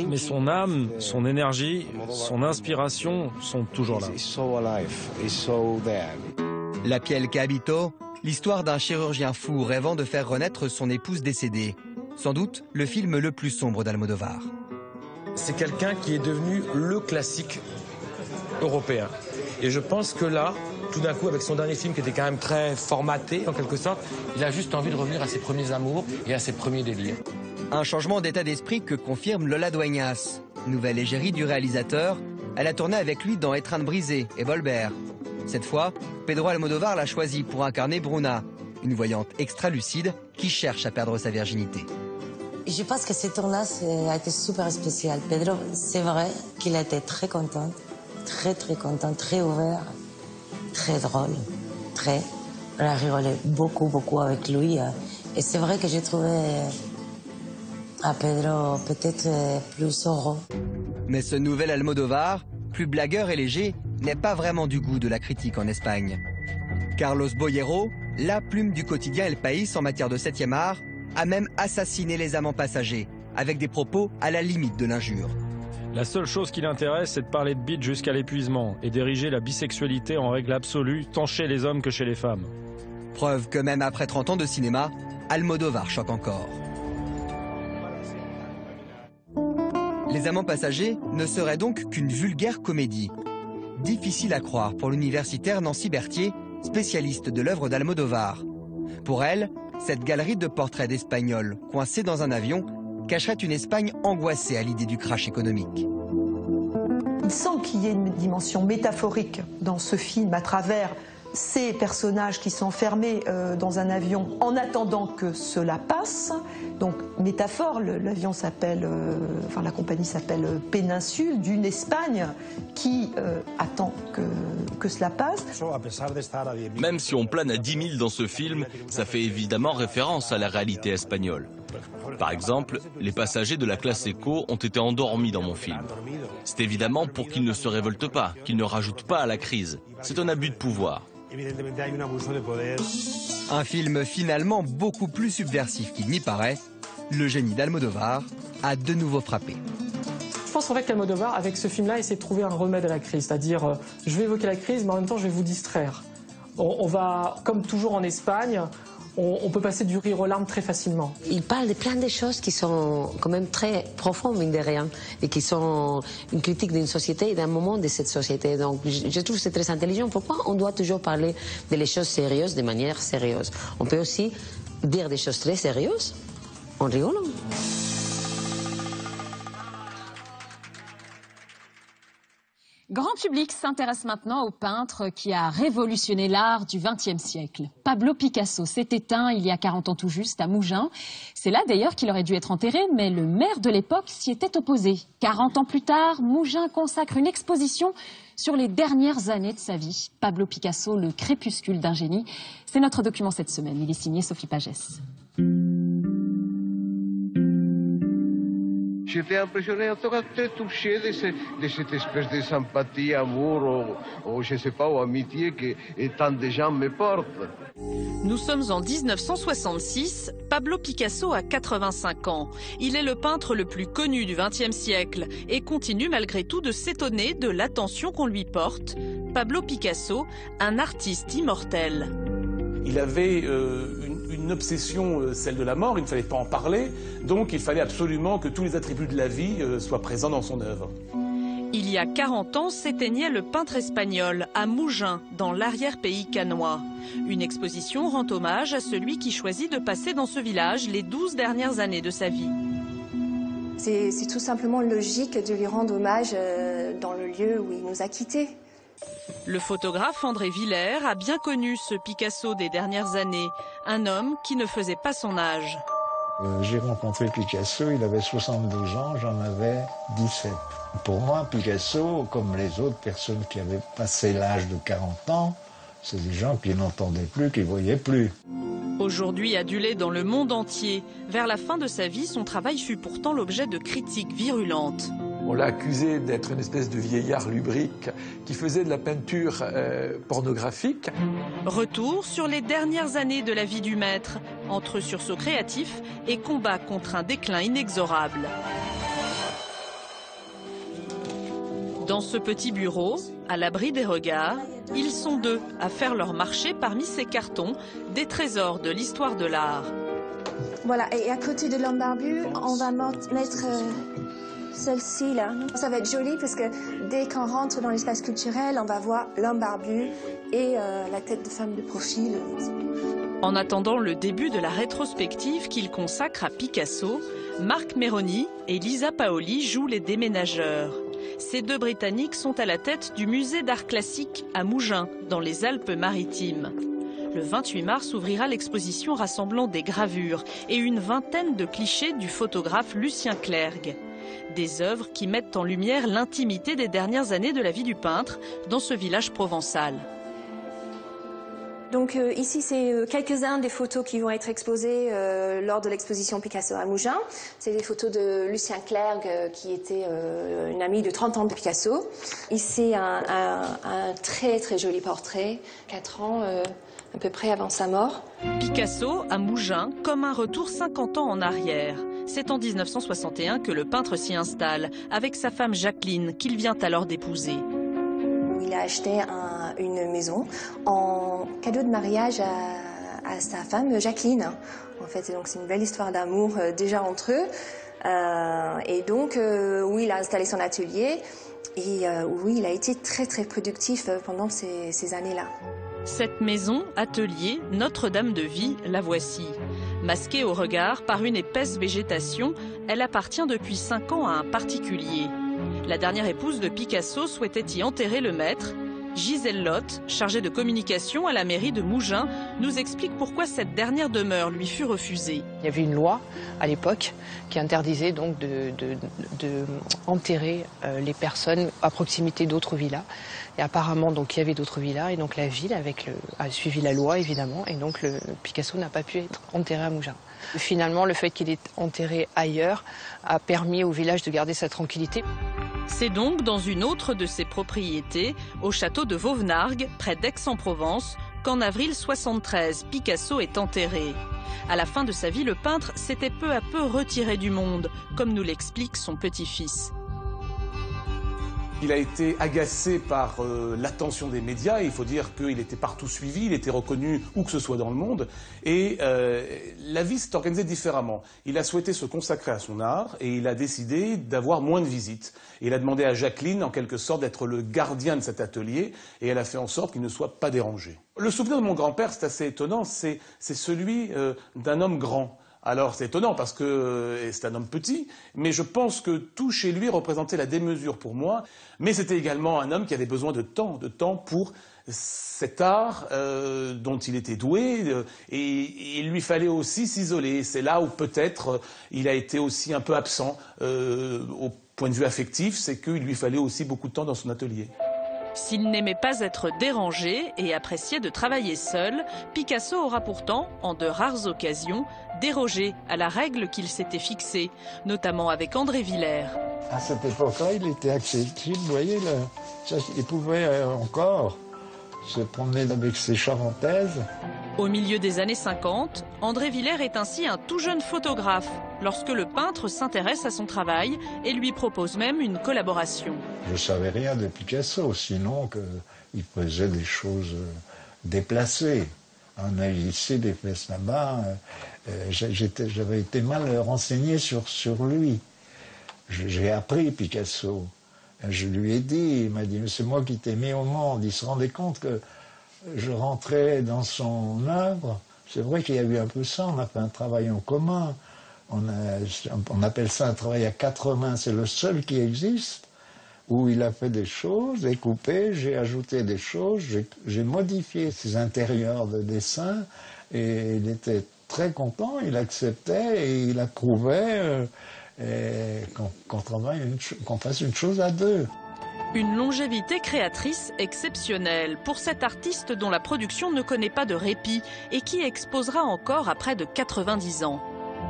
Mais son âme, son énergie, son inspiration sont toujours là. La piel che abito, l'histoire d'un chirurgien fou rêvant de faire renaître son épouse décédée. Sans doute le film le plus sombre d'Almodóvar. C'est quelqu'un qui est devenu le classique européen. Et je pense que là, tout d'un coup, avec son dernier film qui était quand même très formaté, en quelque sorte, il a juste envie de revenir à ses premiers amours et à ses premiers délires. Un changement d'état d'esprit que confirme Lola Dueñas. Nouvelle égérie du réalisateur, elle a tourné avec lui dans Étreinte brisée et Volver. Cette fois, Pedro Almodóvar l'a choisi pour incarner Bruna, une voyante extra-lucide qui cherche à perdre sa virginité. Je pense que ce tournage a été super spécial. Pedro, c'est vrai qu'il a été très content, très ouvert, très drôle, On a rigolé beaucoup avec lui. Et c'est vrai que j'ai trouvé à Pedro peut-être plus heureux. Mais ce nouvel Almodóvar, plus blagueur et léger, n'est pas vraiment du goût de la critique en Espagne. Carlos Boyero, la plume du quotidien El País en matière de 7e art, a même assassiné les amants passagers, avec des propos à la limite de l'injure. La seule chose qui l'intéresse, c'est de parler de bite jusqu'à l'épuisement et d'ériger la bisexualité en règle absolue, tant chez les hommes que chez les femmes. Preuve que même après 30 ans de cinéma, Almodóvar choque encore. Les amants passagers ne seraient donc qu'une vulgaire comédie. Difficile à croire pour l'universitaire Nancy Berthier, spécialiste de l'œuvre d'Almodóvar. Pour elle, cette galerie de portraits d'Espagnols coincés dans un avion cacherait une Espagne angoissée à l'idée du crash économique. Il semble qu'il y ait une dimension métaphorique dans ce film à travers ces personnages qui sont enfermés dans un avion en attendant que cela passe. Donc métaphore, l'avion s'appelle, la compagnie s'appelle Péninsule, d'une Espagne qui attend que cela passe. Même si on plane à 10 000 dans ce film, ça fait évidemment référence à la réalité espagnole. Par exemple, les passagers de la classe éco ont été endormis dans mon film. C'est évidemment pour qu'ils ne se révoltent pas, qu'ils ne rajoutent pas à la crise. C'est un abus de pouvoir. Un film finalement beaucoup plus subversif qu'il n'y paraît, le génie d'Almodóvar a de nouveau frappé. Je pense en fait qu'Almodóvar, avec ce film-là, essaie de trouver un remède à la crise. C'est-à-dire, je vais évoquer la crise, mais en même temps, je vais vous distraire. On va, comme toujours en Espagne, on peut passer du rire aux larmes très facilement. Il parle de plein de choses qui sont quand même très profondes, mine de rien, et qui sont une critique d'une société et d'un moment de cette société. Donc je trouve que c'est très intelligent. Pourquoi on doit toujours parler des choses sérieuses de manière sérieuse? On peut aussi dire des choses très sérieuses en rigolant. Grand public s'intéresse maintenant au peintre qui a révolutionné l'art du XXe siècle. Pablo Picasso s'est éteint il y a 40 ans tout juste à Mougins. C'est là d'ailleurs qu'il aurait dû être enterré, mais le maire de l'époque s'y était opposé. 40 ans plus tard, Mougins consacre une exposition sur les dernières années de sa vie. Pablo Picasso, le crépuscule d'un génie. C'est notre document cette semaine. Il est signé Sophie Pagès. J'étais impressionné, en tout cas très touché de cette espèce de sympathie, amour, ou je ne sais pas, ou amitié que tant de gens me portent. Nous sommes en 1966, Pablo Picasso a 85 ans. Il est le peintre le plus connu du XXe siècle et continue malgré tout de s'étonner de l'attention qu'on lui porte. Pablo Picasso, un artiste immortel. Il avait une obsession, celle de la mort, il ne fallait pas en parler, donc il fallait absolument que tous les attributs de la vie soient présents dans son œuvre. Il y a 40 ans s'éteignait le peintre espagnol à Mougins, dans l'arrière-pays cannois. Une exposition rend hommage à celui qui choisit de passer dans ce village les 12 dernières années de sa vie. C'est tout simplement logique de lui rendre hommage dans le lieu où il nous a quittés. Le photographe André Villers a bien connu ce Picasso des dernières années, un homme qui ne faisait pas son âge. J'ai rencontré Picasso, il avait 72 ans, j'en avais 17. Pour moi, Picasso, comme les autres personnes qui avaient passé l'âge de 40 ans, c'est des gens qui n'entendaient plus, qui ne voyaient plus. Aujourd'hui adulé dans le monde entier, vers la fin de sa vie, son travail fut pourtant l'objet de critiques virulentes. On l'a accusé d'être une espèce de vieillard lubrique qui faisait de la peinture pornographique. Retour sur les dernières années de la vie du maître, entre sursaut créatif et combat contre un déclin inexorable. Dans ce petit bureau, à l'abri des regards, ils sont deux à faire leur marché parmi ces cartons, des trésors de l'histoire de l'art. Voilà, et à côté de l'homme barbu, on va mettre celle-ci là. Ça va être joli parce que dès qu'on rentre dans l'espace culturel, on va voir l'homme barbu et la tête de femme de profil. En attendant le début de la rétrospective qu'il consacre à Picasso, Marc Meroni et Lisa Paoli jouent les déménageurs. Ces deux Britanniques sont à la tête du musée d'art classique à Mougins, dans les Alpes-Maritimes. Le 28 mars ouvrira l'exposition rassemblant des gravures et une vingtaine de clichés du photographe Lucien Clergue. Des œuvres qui mettent en lumière l'intimité des dernières années de la vie du peintre dans ce village provençal. Donc ici, c'est quelques-uns des photos qui vont être exposées lors de l'exposition Picasso à Mougins. C'est des photos de Lucien Clergue, qui était une amie de 30 ans de Picasso. Ici, un très très joli portrait, 4 ans à peu près avant sa mort. Picasso à Mougins, comme un retour 50 ans en arrière. C'est en 1961 que le peintre s'y installe, avec sa femme Jacqueline, qu'il vient alors d'épouser. Il a acheté une maison en cadeau de mariage à sa femme Jacqueline. En fait, donc c'est une belle histoire d'amour déjà entre eux. Et donc, oui, il a installé son atelier et oui, il a été très très productif pendant ces années-là. Cette maison, atelier, Notre-Dame de Vie, la voici. Masquée au regard par une épaisse végétation, elle appartient depuis 5 ans à un particulier. La dernière épouse de Picasso souhaitait y enterrer le maître. Gisèle Lotte, chargée de communication à la mairie de Mougins, nous explique pourquoi cette dernière demeure lui fut refusée. Il y avait une loi à l'époque qui interdisait donc de enterrer les personnes à proximité d'autres villas. Et apparemment, donc, il y avait d'autres villas et donc la ville a suivi la loi évidemment et donc Picasso n'a pas pu être enterré à Mougins. Finalement, le fait qu'il est enterré ailleurs a permis au village de garder sa tranquillité. C'est donc dans une autre de ses propriétés, au château de Vauvenargues, près d'Aix-en-Provence, qu'en avril 1973, Picasso est enterré. À la fin de sa vie, le peintre s'était peu à peu retiré du monde, comme nous l'explique son petit-fils. Il a été agacé par l'attention des médias. Il faut dire qu'il était partout suivi, il était reconnu où que ce soit dans le monde. Et la vie s'est organisée différemment. Il a souhaité se consacrer à son art et il a décidé d'avoir moins de visites. Et il a demandé à Jacqueline, en quelque sorte, d'être le gardien de cet atelier et elle a fait en sorte qu'il ne soit pas dérangé. Le souvenir de mon grand-père, c'est assez étonnant, c'est celui d'un homme grand. Alors c'est étonnant parce que c'est un homme petit, mais je pense que tout chez lui représentait la démesure pour moi. Mais c'était également un homme qui avait besoin de temps pour cet art dont il était doué, et il lui fallait aussi s'isoler. C'est là où peut-être il a été aussi un peu absent au point de vue affectif, c'est qu'il lui fallait aussi beaucoup de temps dans son atelier. S'il n'aimait pas être dérangé et appréciait de travailler seul, Picasso aura pourtant, en de rares occasions, dérogé à la règle qu'il s'était fixée, notamment avec André Villers. À cette époque-là, il était accessible, vous voyez, il pouvait encore se promener avec ses charentaises. Au milieu des années 50, André Villers est ainsi un tout jeune photographe, lorsque le peintre s'intéresse à son travail et lui propose même une collaboration. Je ne savais rien de Picasso, sinon qu'il faisait des choses déplacées. On a ici des fesses là-bas. J'avais été mal renseigné sur lui. J'ai appris Picasso. Je lui ai dit, il m'a dit, c'est moi qui t'ai mis au monde. Il se rendait compte que je rentrais dans son œuvre. C'est vrai qu'il y a eu un peu ça, on a fait un travail en commun. On appelle ça un travail à 4 mains, c'est le seul qui existe, où il a fait des choses, découpé, j'ai ajouté des choses, j'ai modifié ses intérieurs de dessin, et il était très content, il acceptait et il approuvait qu'on fasse une chose à deux. Une longévité créatrice exceptionnelle pour cet artiste dont la production ne connaît pas de répit et qui exposera encore à près de 90 ans.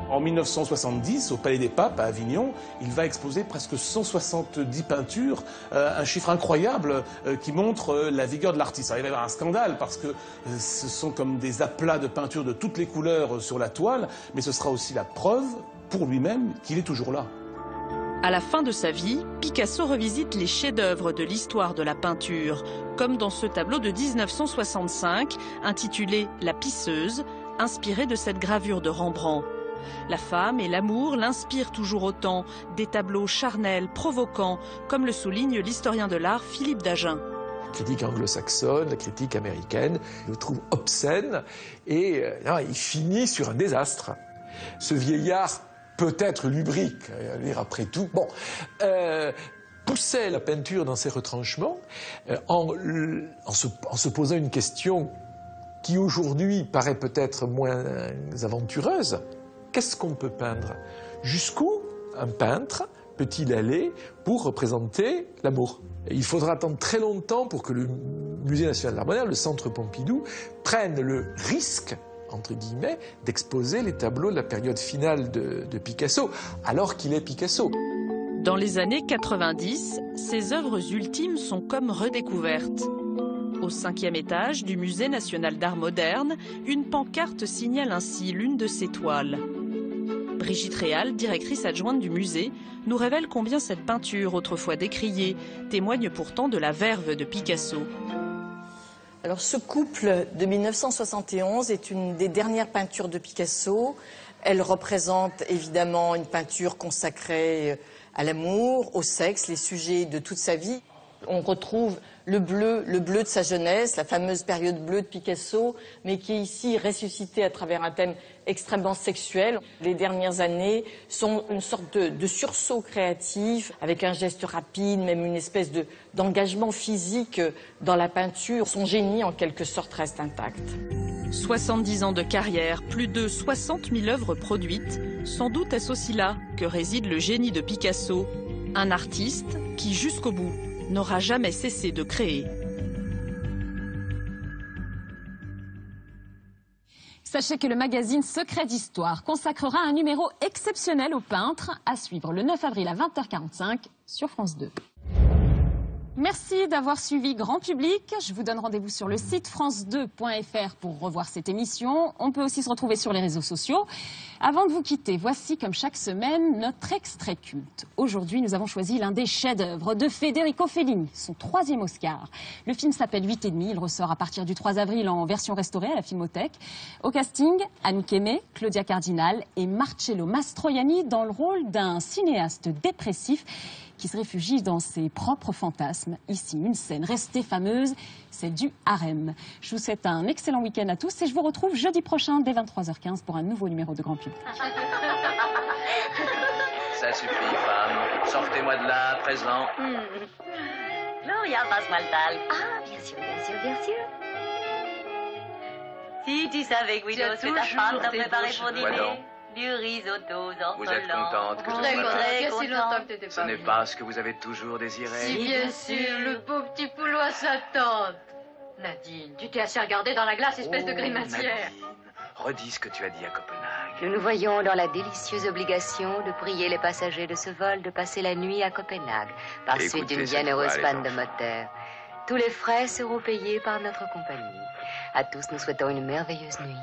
En 1970, au Palais des Papes à Avignon, il va exposer presque 170 peintures, un chiffre incroyable qui montre la vigueur de l'artiste. Il va y avoir un scandale parce que ce sont comme des aplats de peinture de toutes les couleurs sur la toile, mais ce sera aussi la preuve pour lui-même qu'il est toujours là. À la fin de sa vie, Picasso revisite les chefs-d'œuvre de l'histoire de la peinture, comme dans ce tableau de 1965 intitulé « La pisseuse », inspiré de cette gravure de Rembrandt. La femme et l'amour l'inspirent toujours autant, des tableaux charnels, provoquants, comme le souligne l'historien de l'art Philippe Dagen. La critique anglo-saxonne, la critique américaine, le trouve obscène et il finit sur un désastre. Ce vieillard, peut-être lubrique, après tout, poussait la peinture dans ses retranchements en se posant une question qui aujourd'hui paraît peut-être moins aventureuse. Qu'est-ce qu'on peut peindre? Jusqu'où un peintre peut-il aller pour représenter l'amour? Il faudra attendre très longtemps pour que le Musée national d'art moderne, le Centre Pompidou, prenne le risque, entre guillemets, d'exposer les tableaux de la période finale de Picasso, alors qu'il est Picasso. Dans les années 90, ses œuvres ultimes sont comme redécouvertes. Au 5e étage du Musée national d'art moderne, une pancarte signale ainsi l'une de ses toiles. Brigitte Réal, directrice adjointe du musée, nous révèle combien cette peinture, autrefois décriée, témoigne pourtant de la verve de Picasso. Alors ce couple de 1971 est une des dernières peintures de Picasso. Elle représente évidemment une peinture consacrée à l'amour, au sexe, les sujets de toute sa vie. On retrouve le bleu de sa jeunesse, la fameuse période bleue de Picasso, mais qui est ici ressuscitée à travers un thème extrêmement sexuel. Les dernières années sont une sorte de sursaut créatif, avec un geste rapide, même une espèce d'engagement physique dans la peinture. Son génie, en quelque sorte, reste intact. 70 ans de carrière, plus de 60 000 œuvres produites. Sans doute est-ce aussi là que réside le génie de Picasso, un artiste qui, jusqu'au bout, n'aura jamais cessé de créer. Sachez que le magazine Secret d'Histoire consacrera un numéro exceptionnel aux peintres, à suivre le 9 avril à 20h45 sur France 2. Merci d'avoir suivi Grand Public. Je vous donne rendez-vous sur le site france2.fr pour revoir cette émission. On peut aussi se retrouver sur les réseaux sociaux. Avant de vous quitter, voici comme chaque semaine notre extrait culte. Aujourd'hui, nous avons choisi l'un des chefs-d'œuvre de Federico Fellini, son 3e Oscar. Le film s'appelle 8,5. Il ressort à partir du 3 avril en version restaurée à la Filmothèque. Au casting, Anouk Aimée, Claudia Cardinal et Marcello Mastroianni dans le rôle d'un cinéaste dépressif qui se réfugie dans ses propres fantasmes. Ici, une scène restée fameuse, celle du harem. Je vous souhaite un excellent week-end à tous et je vous retrouve jeudi prochain dès 23h15 pour un nouveau numéro de Grand Public. Ça suffit, femme. Sortez-moi de là, à présent. Gloria, passe-moi le talc. Ah, bien sûr, bien sûr, bien sûr. Si tu savais, Guido, ce que ta femme t'a préparé pour dîner. Du risotto aux ortolans. Vous êtes contente que je sois là? Ce n'est pas ce que vous avez toujours désiré. Si, bien sûr, le beau petit poulot à sa tante. Nadine, tu t'es assez regardée dans la glace, espèce de grimacière. Nadine, redis ce que tu as dit à Copenhague. Nous nous voyons dans la délicieuse obligation de prier les passagers de ce vol de passer la nuit à Copenhague, par suite d'une bienheureuse panne de moteur. Tous les frais seront payés par notre compagnie. À tous, nous souhaitons une merveilleuse nuit.